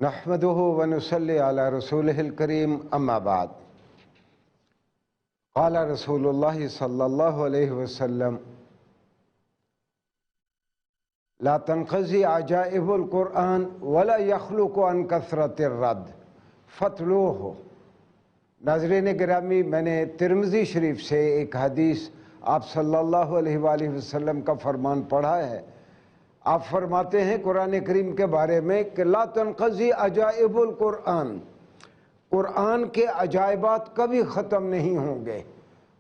نحمدہ ونصلی علی رسولہ الکریم اما بعد قال رسول اللہ صلی اللہ علیہ وسلم لا تنقضی عجائب القرآن ولا یخلق عن کثرت الرد فتلوہ۔ ناظرین گرامی، میں نے ترمذی شریف سے ایک حدیث آپ صلی اللہ علیہ وآلہ وسلم کا فرمان پڑھا ہے۔ آپ فرماتے ہیں قرآن کریم کے بارے میں کہ لا تنقضی عجائب القرآن، قرآن کے عجائبات کبھی ختم نہیں ہوں گے۔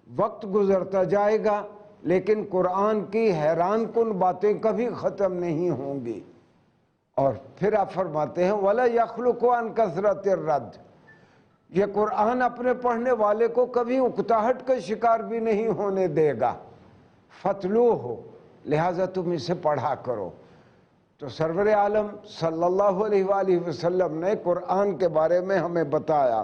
وقت گزرتا جائے گا لیکن قرآن کی حیران کن باتیں کبھی ختم نہیں ہوں گی۔ اور پھر آپ فرماتے ہیں وَلَا يَخْلُقُ عَنْ كَثْرَةِ الرَّدِّ، یہ قرآن اپنے پڑھنے والے کو کبھی اکتاہٹ کا شکار بھی نہیں ہونے دے گا۔ فَتْلُوهُ، لہٰذا تم اسے پڑھا کرو۔ تو سرور عالم صلی اللہ علیہ وآلہ وسلم نے قرآن کے بارے میں ہمیں بتایا،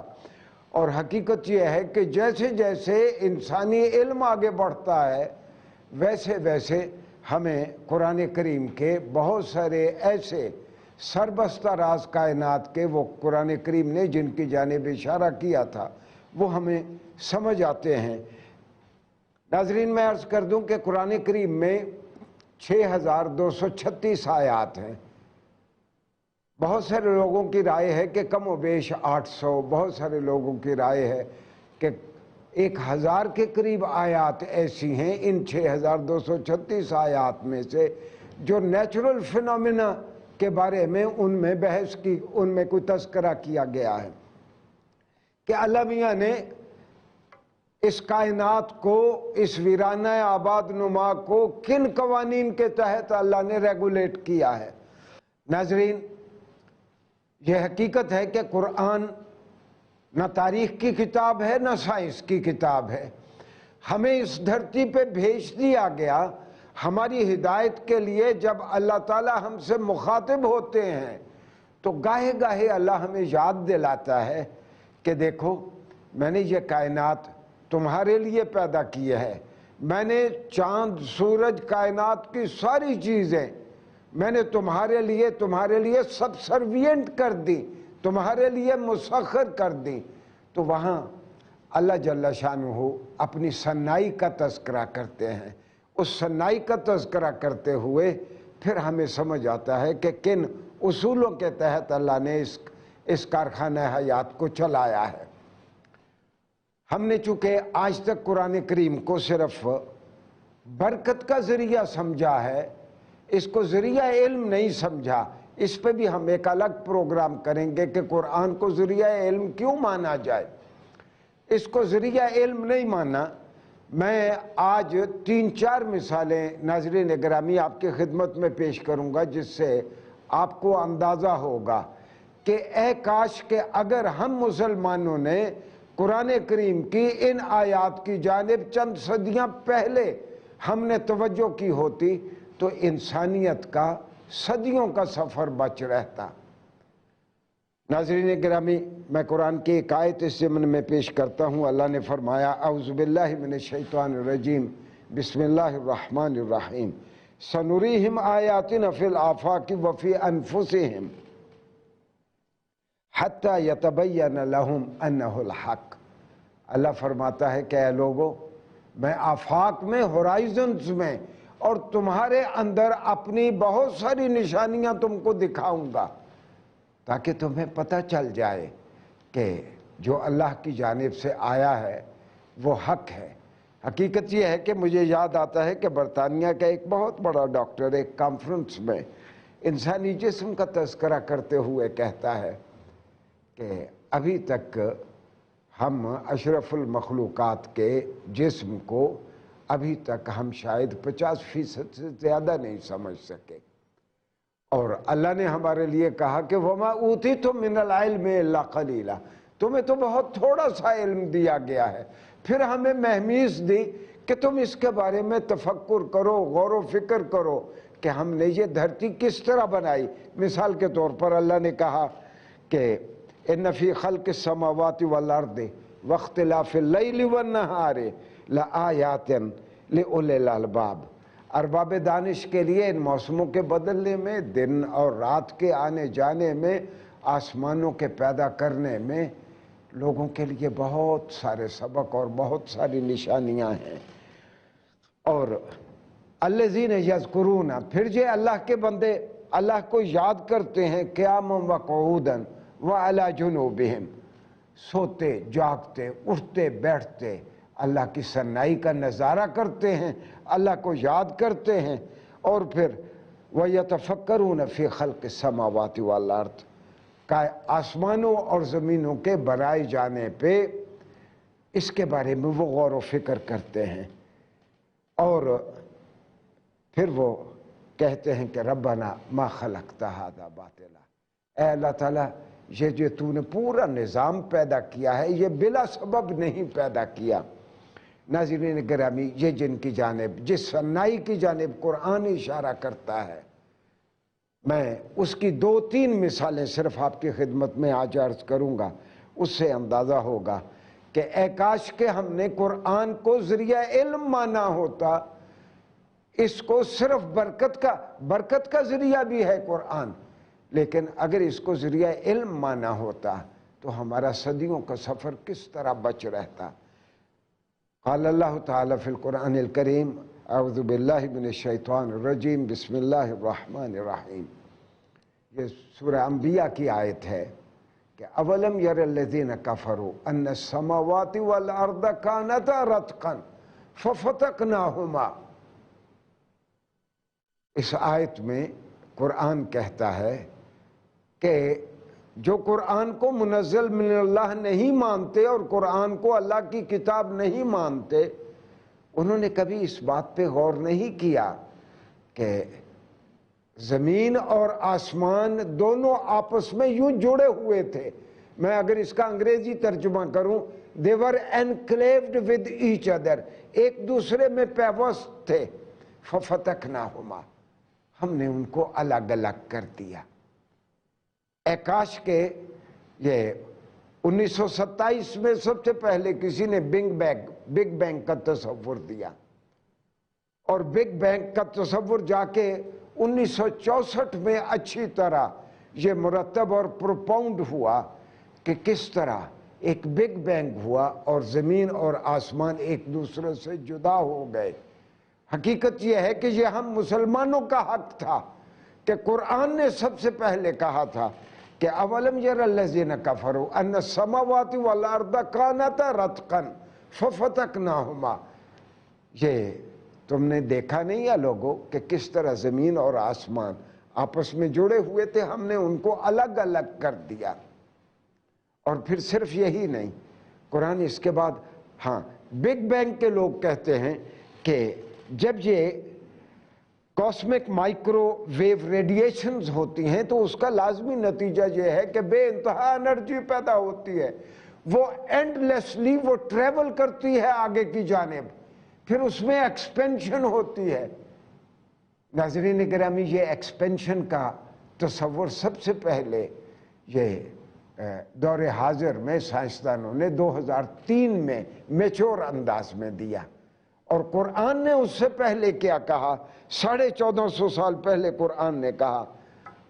اور حقیقت یہ ہے کہ جیسے جیسے انسانی علم آگے بڑھتا ہے ویسے ویسے ہمیں قرآن کریم کے بہت سارے ایسے سربستہ راز کائنات کے وہ قرآن کریم نے جن کی جانب اشارہ کیا تھا وہ ہمیں سمجھ آتے ہیں۔ ناظرین، میں عرض کر دوں کہ قرآن کریم میں 6236 آیات ہیں۔ بہت سارے لوگوں کی رائے ہے کہ کم و بیش 800، بہت سارے لوگوں کی رائے ہے کہ 1000 کے قریب آیات ایسی ہیں ان 6236 آیات میں سے جو نیچرل فینومینا کے بارے میں ان میں بحث کی، ان میں کوئی تذکرہ کیا گیا ہے کہ اللہ میاں نے اس کائنات کو، اس ویرانہ آباد نما کو کن قوانین کے تحت اللہ نے ریگولیٹ کیا ہے۔ ناظرین، یہ حقیقت ہے کہ قرآن نہ تاریخ کی کتاب ہے نہ سائنس کی کتاب ہے۔ ہمیں اس دھرتی پہ بھیج دیا گیا ہماری ہدایت کے لیے۔ جب اللہ تعالیٰ ہم سے مخاطب ہوتے ہیں تو گاہے گاہے اللہ ہمیں یاد دلاتا ہے کہ دیکھو، میں نے یہ کائنات تمہارے لیے پیدا کی ہے، میں نے چاند سورج کائنات کی ساری چیزیں میں نے تمہارے لیے سبسروینٹ کر دی، تمہارے لیے مسخر کر دی۔ تو وہاں اللہ جل شانہ اپنی صنائی کا تذکرہ کرتے ہیں۔ اس صنائی کا تذکرہ کرتے ہوئے پھر ہمیں سمجھ آتا ہے کہ کن اصولوں کے تحت اللہ نے اس کارخانہ حیات کو چلایا ہے۔ ہم نے چونکہ آج تک قرآن کریم کو صرف برکت کا ذریعہ سمجھا ہے، اس کو ذریعہ علم نہیں سمجھا۔ اس پہ بھی ہم ایک الگ پروگرام کریں گے کہ قرآن کو ذریعہ علم کیوں مانا جائے۔ اس کو ذریعہ علم نہیں مانا۔ میں آج 3-4 مثالیں ناظرین گرامی آپ کی خدمت میں پیش کروں گا جس سے آپ کو اندازہ ہوگا کہ اے کاش کہ اگر ہم مسلمانوں نے قرآن کریم کی ان آیات کی جانب چند صدیاں پہلے ہم نے توجہ کی ہوتی تو انسانیت کا صدیوں کا سفر بچ رہتا۔ ناظرین گرامی، میں قرآن کی ایک آیت اس ضمن میں پیش کرتا ہوں۔ اللہ نے فرمایا اعوذ باللہ من الشیطان الرجیم بسم اللہ الرحمن الرحیم سنریہم آیاتنا فی الآفاق وفی انفسہم حتی یتبین لہم انہ الحق۔ اللہ فرماتا ہے کہ اے لوگو، میں آفاق میں، ہورائزنز میں اور تمہارے اندر اپنی بہت ساری نشانیاں تم کو دکھاؤں گا تاکہ تمہیں پتہ چل جائے کہ جو اللہ کی جانب سے آیا ہے وہ حق ہے۔ حقیقت یہ ہے کہ مجھے یاد آتا ہے کہ برطانیہ کا ایک بہت بڑا ڈاکٹر ایک کانفرنس میں انسانی جسم کا تذکرہ کرتے ہوئے کہتا ہے کہ ابھی تک ہم اشرف المخلوقات کے جسم کو ابھی تک ہم شاید 50% سے زیادہ نہیں سمجھ سکے۔ اور اللہ نے ہمارے لیے کہا کہ وَمَا أُوتِيتُم مِّنَ الْعِلْمِ إِلَّا قَلِيلًا، تمہیں تو بہت تھوڑا سا علم دیا گیا ہے، پھر ہمیں مہمیز دی کہ تم اس کے بارے میں تفکر کرو، غور و فکر کرو کہ ہم نے یہ دھرتی کس طرح بنائی۔ مثال کے طور پر اللہ نے کہا کہ اِنَّ فِي خَلْقِ السَّمَاوَاتِ وَالْأَرْضِ وَاخْتِلَافِ اللَّيْلِ وَالنَّهَارِ لَآيَاتٍ لِأُولِي الْأَلْبَابِ، ارباب دانش کے لیے ان موسموں کے بدلنے میں، دن اور رات کے آنے جانے میں، آسمانوں کے پیدا کرنے میں لوگوں کے لیے بہت سارے سبق اور بہت ساری نشانیاں ہیں۔ اور الذین یذکرون، پھر یہ اللہ کے بندے اللہ کو یاد کرتے ہیں قیاما وقعودا وعلی جنوبہم، سوتے جاگتے اٹھتے بیٹھتے اللہ کی سنائی کا نظارہ کرتے ہیں، اللہ کو یاد کرتے ہیں، اور پھر وَيَتَفَكَّرُونَ فِي خَلْقِ السَّمَاوَاتِ وَالْأَرْضِ، کہ آسمانوں اور زمینوں کے بنائے جانے پہ اس کے بارے میں وہ غور و فکر کرتے ہیں، اور پھر وہ کہتے ہیں کہ ربنا ما خلقت ھذا باطلا، اے اللہ تعالیٰ یہ جو تو نے پورا نظام پیدا کیا ہے یہ بلا سبب نہیں پیدا کیا۔ ناظرین گرامی، یہ جن کی جانب، جس سنائی کی جانب قرآن اشارہ کرتا ہے، میں اس کی 2-3 مثالیں صرف آپ کی خدمت میں آج عرض کروں گا، اس سے اندازہ ہوگا کہ اے کاش کہ ہم نے قرآن کو ذریعہ علم مانا ہوتا۔ اس کو صرف برکت کا ذریعہ بھی ہے قرآن، لیکن اگر اس کو ذریعہ علم مانا ہوتا تو ہمارا صدیوں کا سفر کس طرح بچ رہتا۔ قال اللہ تعالیٰ فی القرآن الکریم، اعوذ باللہ من الشیطان الرجیم، بسم اللہ الرحمن الرحیم۔ یہ سورہ انبیاء کی آیت ہے کہ اولم یر الذین کفروا ان السماوات والارض کانتا رتقا ففتقناہما۔ اس آیت میں قرآن کہتا ہے کہ جو قرآن کو منزل من اللہ نہیں مانتے اور قرآن کو اللہ کی کتاب نہیں مانتے، انہوں نے کبھی اس بات پہ غور نہیں کیا کہ زمین اور آسمان دونوں آپس میں یوں جڑے ہوئے تھے۔ میں اگر اس کا انگریزی ترجمہ کروں، they were enclaved with each other، ایک دوسرے میں پیوست تھے۔ ففتقناہما، ہم نے ان کو الگ الگ کر دیا۔ اے کاش کہ یہ 1927 میں سب سے پہلے کسی نے بگ بینگ کا تصور دیا، اور بگ بینگ کا تصور جا کے 1964 میں اچھی طرح یہ مرتب اور پروپاؤنڈ ہوا کہ کس طرح ایک بگ بینگ ہوا اور زمین اور آسمان ایک دوسرے سے جدا ہو گئے۔ حقیقت یہ ہے کہ یہ ہم مسلمانوں کا حق تھا کہ قرآن نے سب سے پہلے کہا تھا کہ اولم یر الذین کفروا ان السماوات والارض کانتا رتقا ففتقناہما۔ یہ تم نے دیکھا نہیں ہے لوگوں کہ کس طرح زمین اور آسمان آپس میں جڑے ہوئے تھے، ہم نے ان کو الگ الگ کر دیا۔ اور پھر صرف یہی نہیں، قرآن اس کے بعد بگ بینگ کے لوگ کہتے ہیں کہ جب یہ کاسمک مائکرو ویو ریڈیشنز ہوتی ہیں تو اس کا لازمی نتیجہ یہ ہے کہ بے انتہا انرجی پیدا ہوتی ہے، وہ اینڈلیسلی وہ ٹریول کرتی ہے آگے کی جانب، پھر اس میں ایکسپینشن ہوتی ہے۔ ناظرین گرامی، یہ ایکسپینشن کا تصور سب سے پہلے یہ دور حاضر میں سائنسدانوں نے 2003 میں میچور انداز میں دیا، اور قرآن نے اس سے پہلے کیا کہا؟ 1450 سال پہلے قرآن نے کہا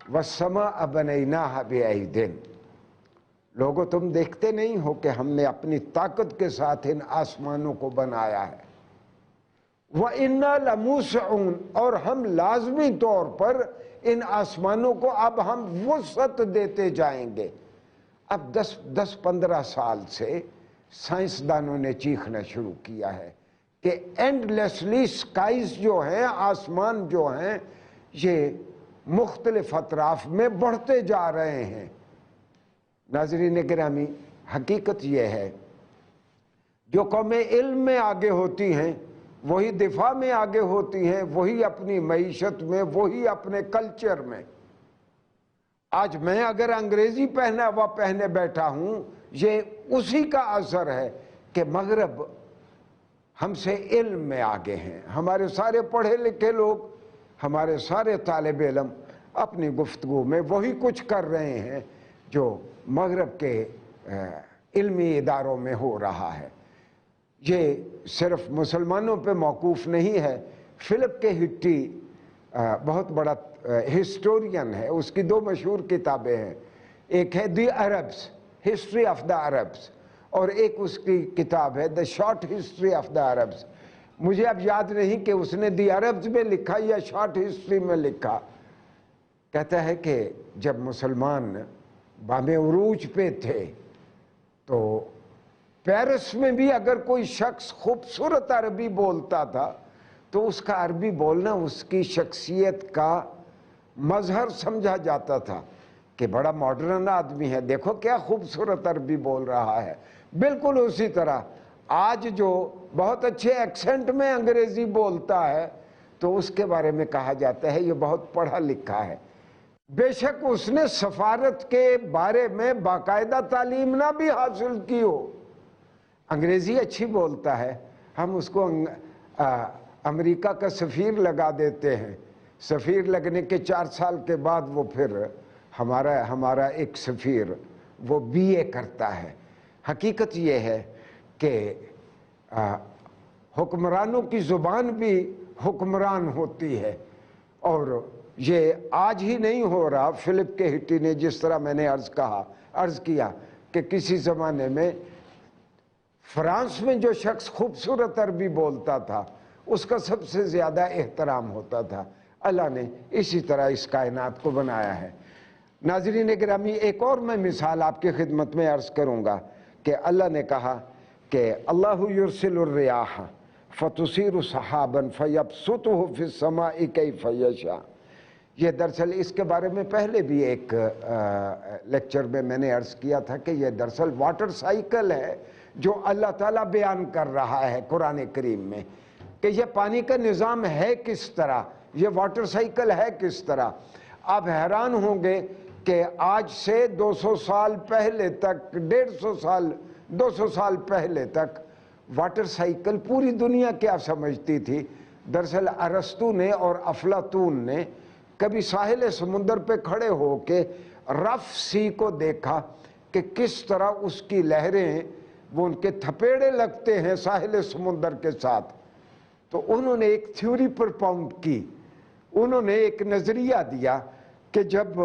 وَالسَّمَاءَ بَنَيْنَاهَا بِأَيْدٍ۔ لوگوں تم دیکھتے نہیں ہو کہ ہم نے اپنی طاقت کے ساتھ ان آسمانوں کو بنایا ہے، وَإِنَّا لَمُوسِعُونَ، اور ہم لازمی طور پر ان آسمانوں کو اب ہم وسعت دیتے جائیں گے۔ اب 10-15 سال سے سائنسدانوں نے چیخنا شروع کیا ہے کہ اینڈلیسلی سکائز جو ہیں، آسمان جو ہیں، یہ مختلف اطراف میں بڑھتے جا رہے ہیں۔ ناظرین گرامی، حقیقت یہ ہے جو قومیں علم میں آگے ہوتی ہیں وہی دفاع میں آگے ہوتی ہیں، وہی اپنی معیشت میں، وہی اپنے کلچر میں۔ آج میں اگر انگریزی پہنا ہوا پہنے بیٹھا ہوں، یہ اسی کا اثر ہے کہ مغرب ہم سے علم میں آگے ہیں۔ ہمارے سارے پڑھے لکھے لوگ، ہمارے سارے طالب علم اپنی گفتگو میں وہی کچھ کر رہے ہیں جو مغرب کے علمی اداروں میں ہو رہا ہے۔ یہ صرف مسلمانوں پہ موقوف نہیں ہے۔ فلپ کے ہٹی بہت بڑا ہسٹورین ہے، اس کی 2 مشہور کتابیں ہیں، ایک ہے the Arabs, history of the Arabs, اور ایک اس کی کتاب ہے the short history of the Arabs. مجھے اب یاد نہیں کہ اس نے دی عربس میں لکھا یا شارٹ ہسٹری میں لکھا۔ کہتا ہے کہ جب مسلمان بام عروج پہ تھے تو پیرس میں بھی اگر کوئی شخص خوبصورت عربی بولتا تھا تو اس کا عربی بولنا اس کی شخصیت کا مظہر سمجھا جاتا تھا کہ بڑا ماڈرن آدمی ہے، دیکھو کیا خوبصورت عربی بول رہا ہے۔ بالکل اسی طرح آج جو بہت اچھے ایکسنٹ میں انگریزی بولتا ہے تو اس کے بارے میں کہا جاتا ہے یہ بہت پڑھا لکھا ہے۔ بے شک اس نے سفارت کے بارے میں باقاعدہ تعلیم نہ بھی حاصل کی ہو، انگریزی اچھی بولتا ہے، ہم اس کو امریکہ کا سفیر لگا دیتے ہیں، سفیر لگنے کے 4 سال کے بعد وہ پھر ہمارا ایک سفیر وہ BA کرتا ہے۔ حقیقت یہ ہے کہ حکمرانوں کی زبان بھی حکمران ہوتی ہے، اور یہ آج ہی نہیں ہو رہا۔ فلپ کے ہٹی نے جس طرح میں نے عرض کیا کہ کسی زمانے میں فرانس میں جو شخص خوبصورت عربی بولتا تھا اس کا سب سے زیادہ احترام ہوتا تھا۔ اللہ نے اسی طرح اس کائنات کو بنایا ہے۔ ناظرین گرامی، ایک اور میں مثال آپ کی خدمت میں عرض کروں گا کہ اللہ نے کہا کہ اللہ یرسل الریاح فتصیر سحابا فیبسطہ فی السماء کیف یشاء۔ یہ دراصل اس کے بارے میں پہلے بھی ایک لیکچر میں نے عرض کیا تھا کہ یہ دراصل واٹر سائیکل ہے جو اللہ تعالیٰ بیان کر رہا ہے قرآن کریم میں، کہ یہ پانی کا نظام ہے کس طرح، یہ واٹر سائیکل ہے کس طرح۔ آپ حیران ہوں گے کہ آج سے 200 سال پہلے تک، 200 سال پہلے تک واٹر سائیکل پوری دنیا کیا سمجھتی تھی؟ دراصل ارسطو نے اور افلاطون نے کبھی ساحل سمندر پہ کھڑے ہو کے رف سی کو دیکھا کہ کس طرح اس کی لہریں وہ ان کے تھپیڑے لگتے ہیں ساحل سمندر کے ساتھ، تو انہوں نے ایک تھیوری پرپاؤنڈ کی، انہوں نے ایک نظریہ دیا کہ جب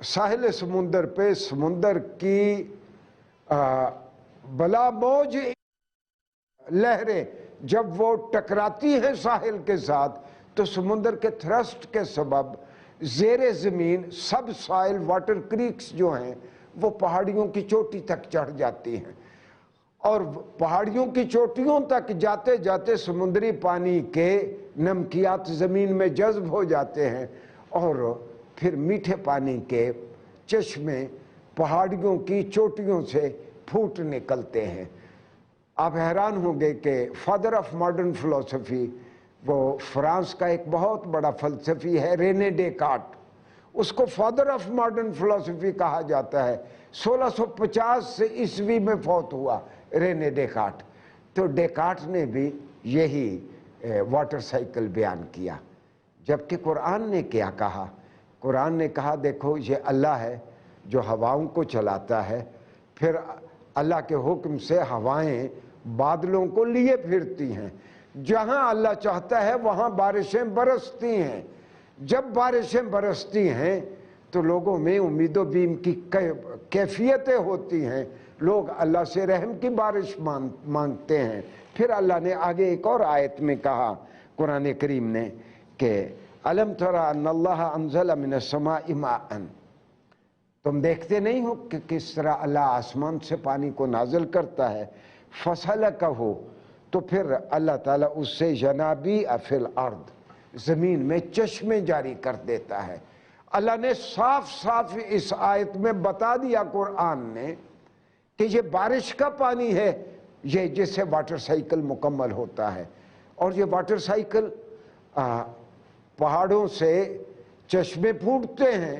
ساحل سمندر پہ سمندر کی بلا موج لہریں جب وہ ٹکراتی ہیں ساحل کے ساتھ تو سمندر کے تھرسٹ کے سبب زیر زمین سب سائل واٹر کریکس جو ہیں وہ پہاڑیوں کی چوٹی تک چڑھ جاتی ہیں، اور پہاڑیوں کی چوٹیوں تک جاتے جاتے سمندری پانی کے نمکیات زمین میں جذب ہو جاتے ہیں، اور پھر میٹھے پانی کے چشمے پہاڑیوں کی چوٹیوں سے پھوٹ نکلتے ہیں۔ آپ حیران ہوں گے کہ فادر آف ماڈرن فلسفی، وہ فرانس کا ایک بہت بڑا فلسفی ہے رینے ڈیکارٹ، اس کو فادر آف ماڈرن فلسفی کہا جاتا ہے۔ 1650 عیسوی میں فوت ہوا رینے ڈیکارٹ، تو ڈیکارٹ نے بھی یہی واٹر سائیکل بیان کیا۔ جبکہ قرآن نے کیا کہا؟ قرآن نے کہا دیکھو یہ اللہ ہے جو ہواؤں کو چلاتا ہے، پھر اللہ کے حکم سے ہوائیں بادلوں کو لیے پھرتی ہیں، جہاں اللہ چاہتا ہے وہاں بارشیں برستی ہیں، جب بارشیں برستی ہیں تو لوگوں میں امید و بیم کی کیفیتیں ہوتی ہیں، لوگ اللہ سے رحم کی بارش مانگتے ہیں۔ پھر اللہ نے آگے ایک اور آیت میں کہا قرآن کریم نے کہ أَلَمْ تَرَ أَنَّ اللَّهَ أَنزَلَ مِنَ السَّمَاءِ مَاءً، تم دیکھتے نہیں ہو کہ کس طرح اللہ آسمان سے پانی کو نازل کرتا ہے، فَسَلَكَهُ، تو پھر اللہ تعالیٰ اس سے يَنَابِيعَ فِي الْأَرْضِ، زمین میں چشمے جاری کر دیتا ہے۔ اللہ نے صاف صاف اس آیت میں بتا دیا قرآن نے کہ یہ بارش کا پانی ہے، یہ جس سے واٹر سائیکل مکمل ہوتا ہے، اور یہ واٹر سائیکل پہاڑوں سے چشمے پھوٹتے ہیں،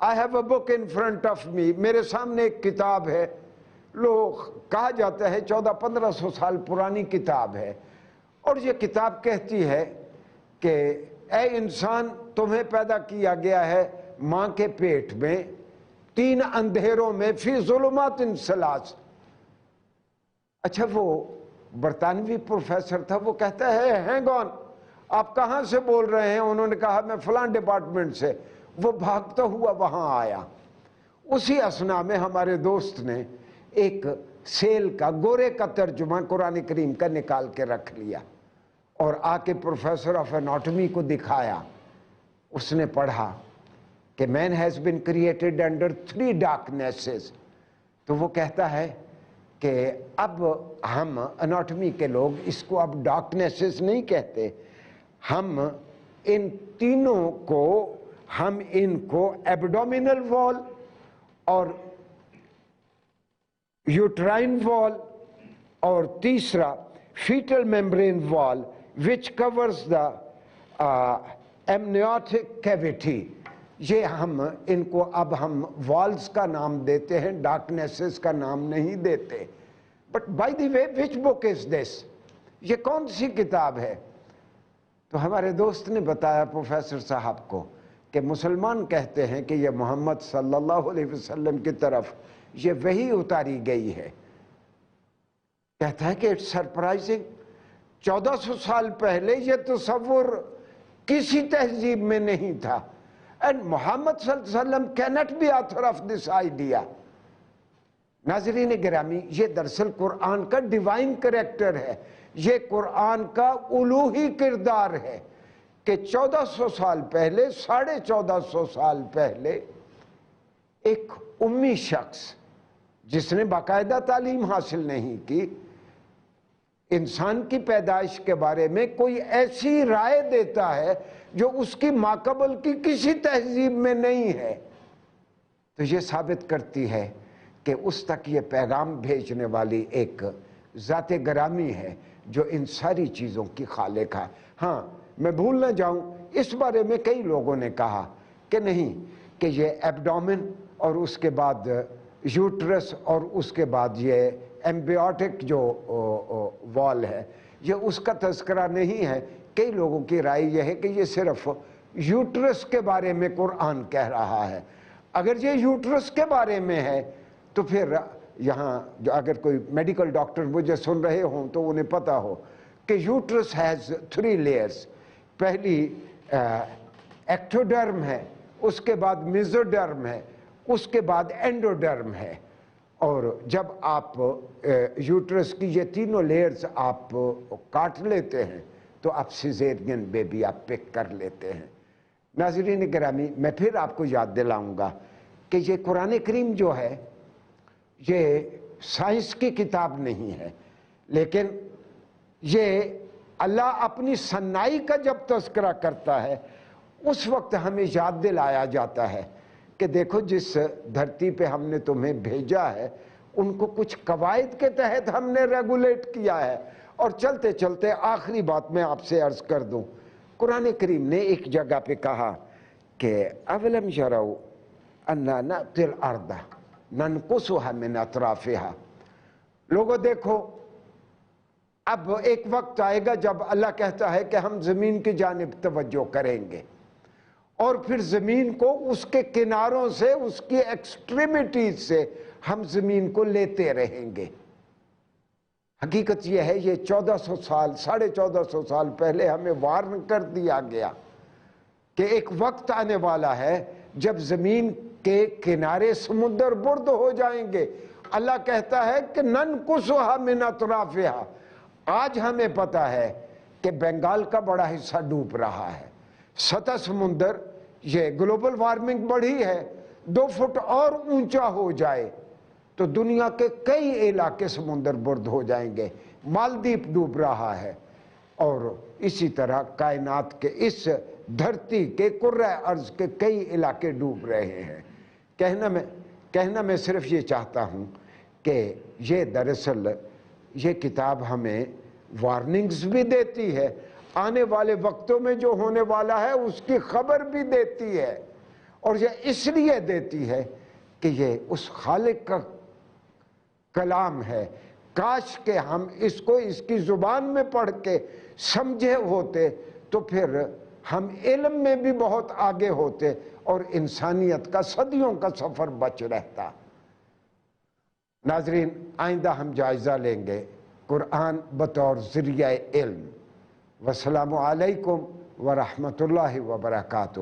I have a book in front of me. میرے سامنے ایک کتاب ہے. لوگ کہا جاتا ہے 1400-1500 سال پرانی کتاب ہے. اور یہ کتاب کہتی ہے کہ اے انسان تمہیں پیدا کیا گیا ہے ماں کے پیٹ میں 3 اندھیروں میں فی ظلمات ثلاث. اچھا وہ برطانوی پروفیسر تھا, وہ کہتا ہے ہینگ آن, آپ کہاں سے بول رہے ہیں؟ انہوں نے کہا میں فلان ڈپارٹمنٹ سے. وہ بھاگتا ہوا وہاں آیا. اسی اسنا میں ہمارے دوست نے ایک سیل کا گورے کا ترجمہ قرآن کریم کا نکال کے رکھ لیا اور آ کے پروفیسر آف اناٹمی کو دکھایا. اس نے پڑھا کہ man has been created under 3 darknesses. تو وہ کہتا ہے کہ اب ہم اناٹمی کے لوگ اس کو اب ڈارکنیسز نہیں کہتے, ہم ان تینوں کو ایبڈومینل وال اور یوٹرائن وال اور تیسرا فیٹل میمبرین وال which covers the amniotic cavity, یہ ہم ان کو اب ہم والز کا نام دیتے ہیں, ڈارکنیسز کا نام نہیں دیتے. But by the way which book is this, یہ کون سی کتاب ہے؟ تو ہمارے دوست نے بتایا پروفیسر صاحب کو کہ مسلمان کہتے ہیں کہ یہ محمد صلی اللہ علیہ وسلم کی طرف یہ وحی اتاری گئی ہے. کہتا ہے کہ اٹس سرپرائزنگ, 1400 سال پہلے یہ تصور کسی تہذیب میں نہیں تھا. اینڈ محمد صلی اللہ علیہ وسلم cannot be author of this idea. ناظرین گرامی, یہ دراصل قرآن کا ڈیوائن کریکٹر ہے, یہ قرآن کا الوہی کردار ہے کہ 1400 سال پہلے, 1450 سال پہلے ایک امی شخص جس نے باقاعدہ تعلیم حاصل نہیں کی, انسان کی پیدائش کے بارے میں کوئی ایسی رائے دیتا ہے جو اس کی ماقبل کی کسی تہذیب میں نہیں ہے. تو یہ ثابت کرتی ہے کہ اس تک یہ پیغام بھیجنے والی ایک ذات گرامی ہے جو ان ساری چیزوں کی خالق ہے. ہاں میں بھول نہ جاؤں, اس بارے میں کئی لوگوں نے کہا کہ نہیں, کہ یہ ایبڈومن اور اس کے بعد یوٹرس اور اس کے بعد یہ ایمبیوٹک جو وال ہے یہ اس کا تذکرہ نہیں ہے. کئی لوگوں کی رائے یہ ہے کہ یہ صرف یوٹرس کے بارے میں قرآن کہہ رہا ہے. اگر یہ یوٹرس کے بارے میں ہے تو پھر یہاں جو اگر کوئی میڈیکل ڈاکٹر مجھے سن رہے ہوں تو انہیں پتا ہو کہ یوٹرس ہیز 3 لیئرز. پہلی ایکٹوڈرم ہے, اس کے بعد میزوڈرم ہے, اس کے بعد اینڈوڈرم ہے. اور جب آپ یوٹرس کی یہ تینوں لیئرز آپ کاٹ لیتے ہیں تو آپ سیزیرین بیبی آپ پک کر لیتے ہیں. ناظرین گرامی, میں پھر آپ کو یاد دلاؤں گا کہ یہ قرآن کریم جو ہے یہ سائنس کی کتاب نہیں ہے, لیکن یہ اللہ اپنی صنائی کا جب تذکرہ کرتا ہے اس وقت ہمیں یاد دلایا جاتا ہے کہ دیکھو جس دھرتی پہ ہم نے تمہیں بھیجا ہے ان کو کچھ قواعد کے تحت ہم نے ریگولیٹ کیا ہے. اور چلتے چلتے آخری بات میں آپ سے عرض کر دوں, قرآن کریم نے ایک جگہ پہ کہا کہ اولم یروا انا نأتی الارض ننقصها من اطرافها. لوگوں دیکھو, اب ایک وقت آئے گا جب اللہ کہتا ہے کہ ہم زمین کی جانب توجہ کریں گے اور پھر زمین کو اس کے کناروں سے, اس کی ایکسٹریمٹیز سے ہم زمین کو لیتے رہیں گے. حقیقت یہ ہے یہ 1400 سال 1450 سال پہلے ہمیں وارن کر دیا گیا کہ ایک وقت آنے والا ہے جب زمین کے کنارے سمندر برد ہو جائیں گے. اللہ کہتا ہے کہ ننقصها من اطرافها. آج ہمیں پتا ہے کہ بنگال کا بڑا حصہ ڈوب رہا ہے, سطح سمندر, یہ گلوبل وارمنگ بڑھی ہے, 2 فٹ اور اونچا ہو جائے تو دنیا کے کئی علاقے سمندر برد ہو جائیں گے. مالدیپ ڈوب رہا ہے اور اسی طرح کائنات کے اس دھرتی کے کرۂ ارض کے کئی علاقے ڈوب رہے ہیں. کہنا میں صرف یہ چاہتا ہوں کہ یہ دراصل یہ کتاب ہمیں وارننگز بھی دیتی ہے, آنے والے وقتوں میں جو ہونے والا ہے اس کی خبر بھی دیتی ہے, اور یہ اس لیے دیتی ہے کہ یہ اس خالق کا کلام ہے. کاش کہ ہم اس کو اس کی زبان میں پڑھ کے سمجھے ہوتے تو پھر ہم علم میں بھی بہت آگے ہوتے اور انسانیت کا صدیوں کا سفر بچ رہتا. ناظرین، آئندہ ہم جائزہ لیں گے قرآن بطور ذریعہ علم. والسلام علیکم ورحمۃ اللہ وبرکاتہ.